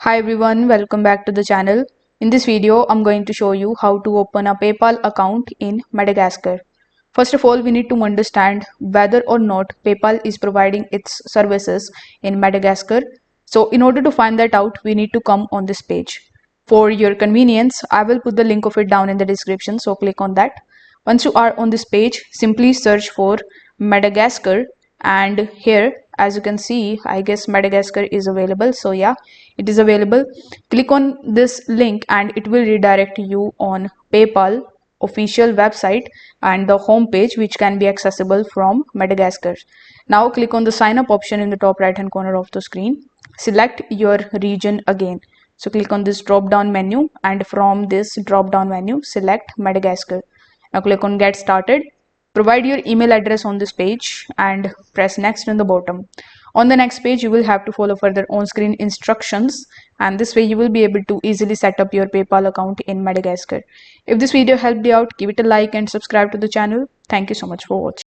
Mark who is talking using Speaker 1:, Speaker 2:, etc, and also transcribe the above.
Speaker 1: Hi everyone, welcome back to the channel. In this video, I'm going to show you how to open a PayPal account in Madagascar. First of all, we need to understand whether or not PayPal is providing its services in Madagascar. So in order to find that out, we need to come on this page. For your convenience, I will put the link of it down in the description, so click on that. Once you are on this page, simply search for Madagascar, and here as you can see, I guess Madagascar is available. So yeah, it is available. Click on this link and it will redirect you on PayPal official website and the home page, which can be accessible from Madagascar. Now click on the sign up option in the top right hand corner of the screen. Select your region again. So click on this drop down menu, and from this drop down menu select Madagascar. Now click on get started. Provide your email address on this page and press next on the bottom. On the next page, you will have to follow further on-screen instructions, and this way you will be able to easily set up your PayPal account in Madagascar. If this video helped you out, give it a like and subscribe to the channel. Thank you so much for watching.